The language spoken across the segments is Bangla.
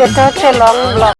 এটা হচ্ছে লং ব্লক।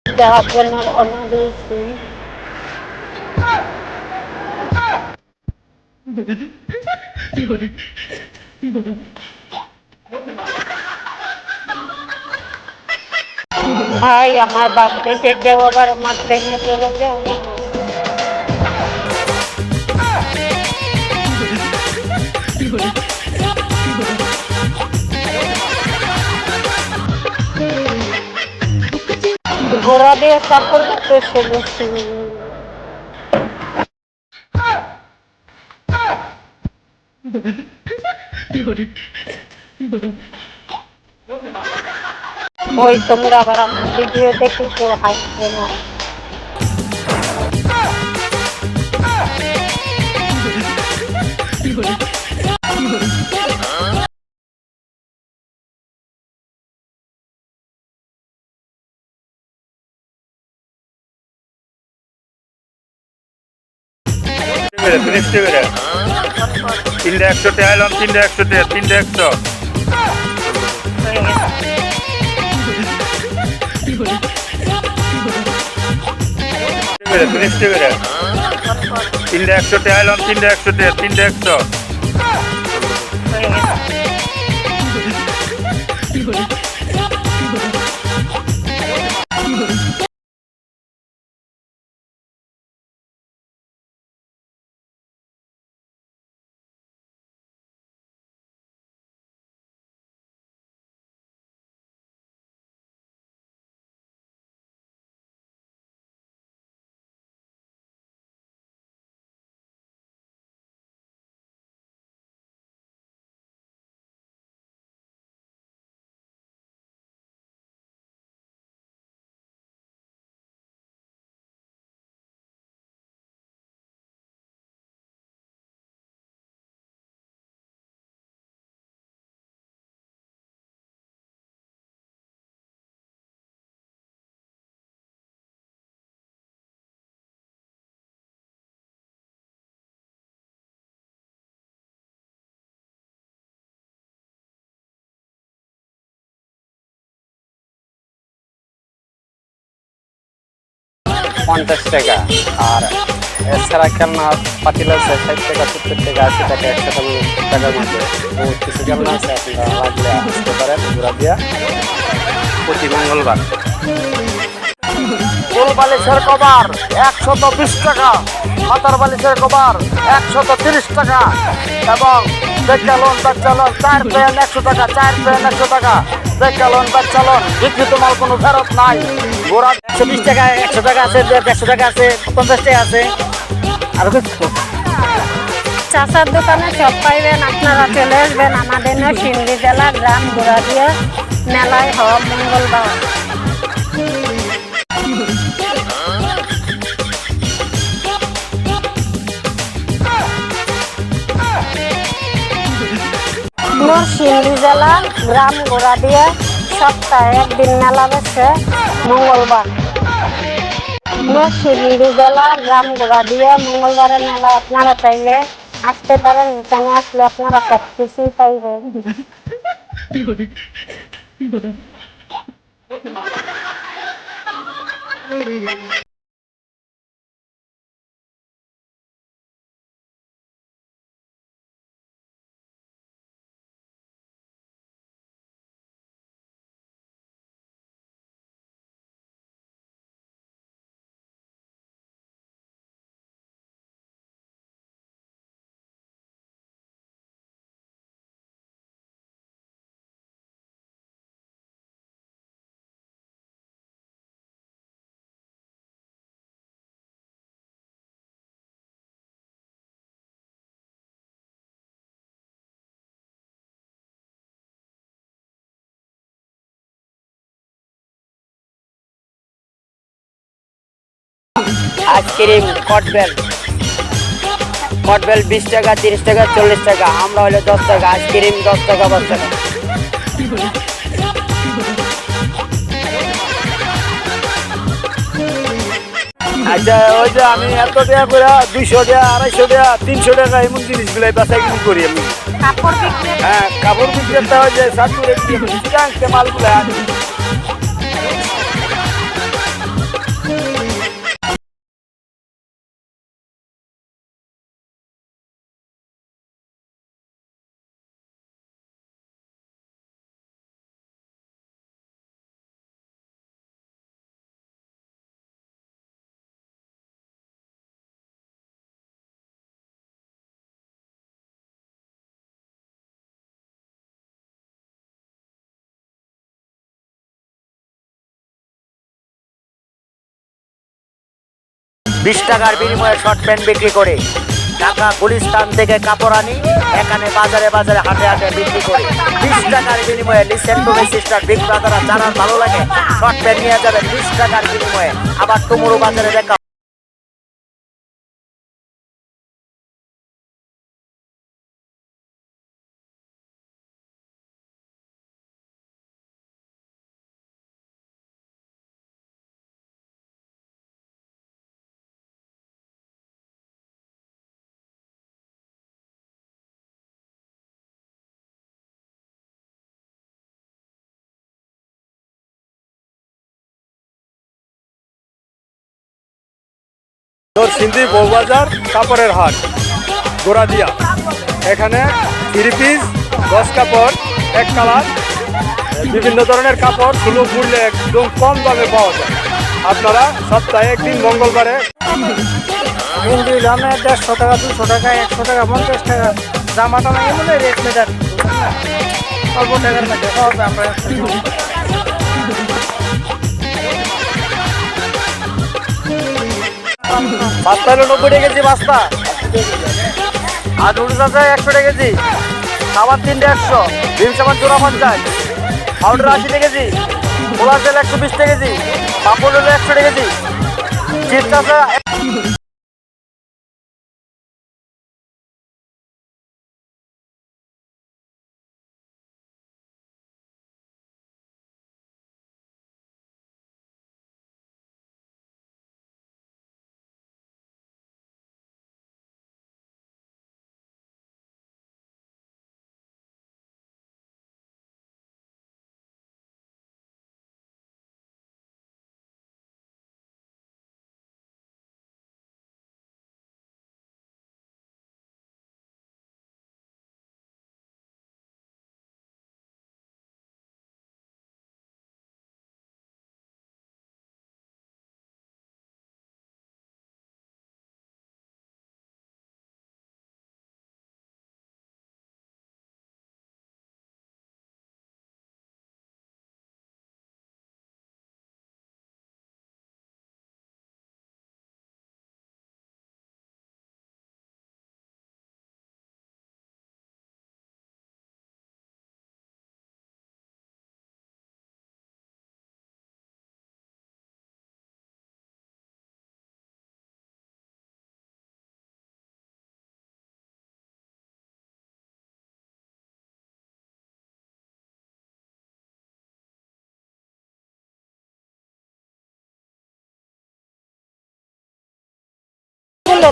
দেওয়ার জন্য অন্য দিয়েছি। ভাই আমার বাপ থেকে দেবো আবার আমার ট্রেনে চলে যাও। ঘোড়া দিয়ে চাকর করতে শুনেছি। ওই তোমরা আবার আমার ভিডিও দেখে কেউ হাসবে না। তিনটা 100 টাকা এলাম, তিনটা 100 টাকা, তিনটা 100। তিনটা 100 টাকা এলাম, তিনটা 100 টাকা, তিনটা 100। পঞ্চাশ টাকা। আর এছাড়া খেলনা পাতিল আছে 60 টাকা, 70 টাকা, 80 টাকা, 100 টাকার মধ্যে বহুত কিছু খেলনা আছে। আপনারা লাগলে আসতে পারেন ঘোরা দিয়া প্রতি মঙ্গলবার। ফুল বালিশের কভার 120 টাকা, মাথার বালিশের কভার 130 টাকা এবং বেচালন 4 পেন 100 টাকা, 4 পেন 100 টাকা, বেচালন বিক্রিত মাল কোনো ফেরত নাই। গোড়া 120 টাকা, 100 টাকা আছে, 150 টাকা আছে, 50 টাকা আছে। আর চাচার দোকানে সব পাইবেন। আপনারা চলে আসবেন আমাদের নরসিংদী জেলা গ্রাম গোড়াদিয়া মেলায় হওয়া মঙ্গলবার। নরসিংদী জেলা গ্রাম গোড়াদিয়া সপ্তাহে একদিন মেলা বসে মঙ্গলবার। নরসিংদী জেলা গ্রাম গোড়াদিয়া মঙ্গলবারের মেলা আপনারা চাইলে আসতে পারেন। এখানে আসলে আপনারা সব কিছুই পাইবেন। আইসক্রিম কটবেল 20 টাকা, 30 টাকা, 40 টাকা। আমরা হলে 10 টাকা, আইসক্রিম 10 টাকা, 5 টাকা। আচ্ছা ওই যে আমি এত টাকা করে 200 টাকা 250 টাকা 300 টাকা এমন জিনিসগুলাই বেচা কিনি করি আমি। কাপড় বিক্রি হ্যাঁ কাপড় বিক্রেতা হয় যে সাতুরে মালগুলো আনি। বিশ টাকার বিনিময়ে শর্ট প্যান্ট বিক্রি করে ঢাকা গুলিস্তান থেকে কাপড় আনি, এখানে বাজারে বাজারে হাটে হাটে বিক্রি করি। 20 টাকার বিনিময়ে listen to my sister big ব্রাদাররা যারা ভালো লাগে শর্ট প্যান্ট নিয়ে যাবেন 20 টাকার বিনিময়ে। আবার টুমুরু বাজারে দেখা নরসিংদী বউবাজার কাপড়ের হাট গোড়াদিয়া। এখানে 3 পিস 10 কাপড়, এক কালার, বিভিন্ন ধরনের কাপড় সুলভ মূল্যে একদম কম দামে পাওয়া যায়। আপনারা সপ্তাহে একদিন মঙ্গলবারে হিন্দি দামে 150 টাকা 200 টাকা 100 টাকা 50 টাকা জামাটা নাই বলে রেট মেটার অল্প টাকার মধ্যে সহজে আমরা পাঁচটা হলো 90 টাকা কেজি পাঁচটা, আর নুডলস আছে 100 টাকা কেজি, খাবার 3টা 100, ডিম সাবান জোড়া 50, পাউডার 80 টাকা কেজি, খোলা তেল 120 টাকা কেজি, পাপড় হলো 100 টাকা কেজি, চিপস আছে।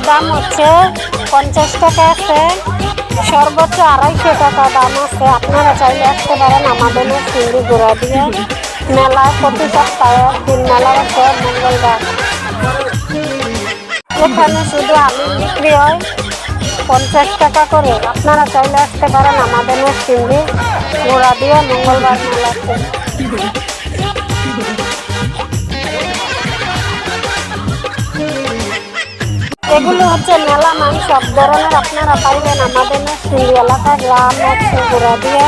দাম হচ্ছে 50 টাকা আছে, সর্বোচ্চ 250 টাকা দাম আছে। আপনারা চাইলে আসতে পারেন আমাদের সিন্ধি গোড়া দিয়ে মেলায়। প্রতি সপ্তাহে একদিন মেলা আছে মঙ্গলবার। এখানে শুধু আলু বিক্রি হয় 50 টাকা করে। আপনারা চাইলে আসতে পারেন আমাদের সিন্ধি গোড়া দিয়ে মঙ্গলবার মেলাতে। এগুলো হচ্ছে মেলা মাছ সব ধরনের আপনারা পাইবেন আমাদের সিন্ধি এলাকায়। গ্রাম হচ্ছে গোড়া দিয়ে,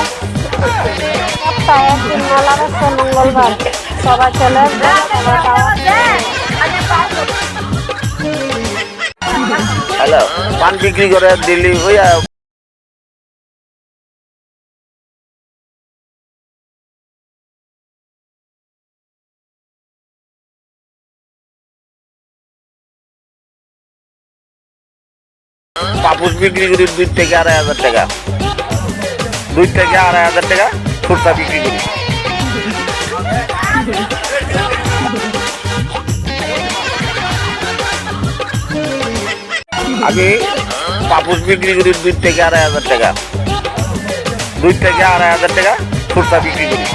সপ্তাহে একদিন মেলা হচ্ছে মঙ্গলবার। সবাই চলে হ্যালো পান বিক্রি করে দিল্লি হইয়া পাপুস বিক্রি করি 2 থেকে 2.5 টাকা, 2 থেকে 2.5 টাকা খুচরা বিক্রি করি। আমি পাপুস বিক্রি করি 2 থেকে 2.5 টাকা, 2 থেকে 2.5 টাকা খুচরা বিক্রি করি।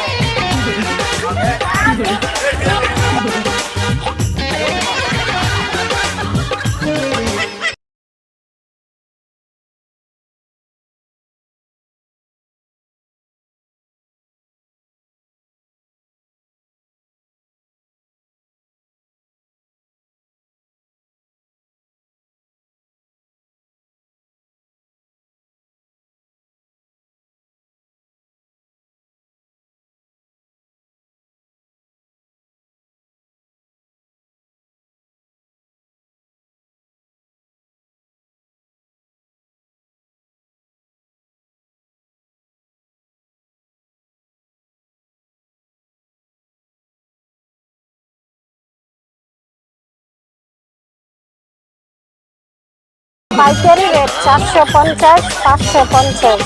পাইকারি রেট 450, 550।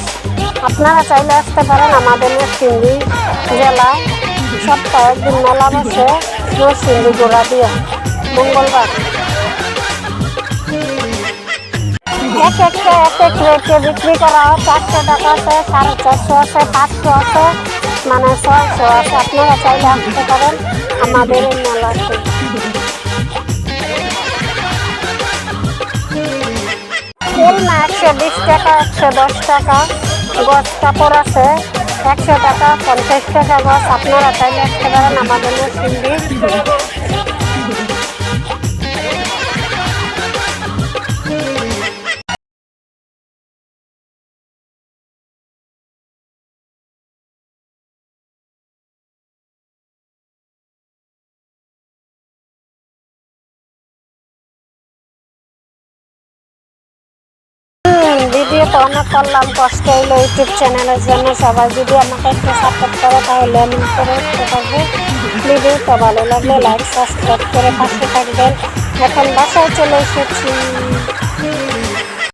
আপনারা চাইলে আসতে পারেন আমাদের নরসিংদী জেলায়। সপ্তাহে একদিন মেলা বসে নরসিংদী গোড়াদিয়া, মঙ্গলবার। এক একটা এক এক রেটে বিক্রি করা হয়। 400 টাকা আছে, 450 আছে, 500 আছে, মানে 600 আছে। আপনারা চাইলে আসতে পারেন আমাদের এই মেলাতে। খুলনা 120 টাকা, 110 টাকা গছ কাপড় আছে, 100 টাকা, 50 টাকা গছ। আপনারা চাইলে আসতে পারেন আমাদের নরসিংদী। ভিডিও তো অনেক করলাম, কষ্ট হইলো ইউটিউব চ্যানেলের জন্য। সবাই যদি আমাকে একটু সাপোর্ট করে তাহলে আমি করে উঠতে পারবো। ভিডিওটা ভালো লাগলে লাইক সাবস্ক্রাইব করে পাশে থাকবেন। এখন বাসায় চলে এসেছি।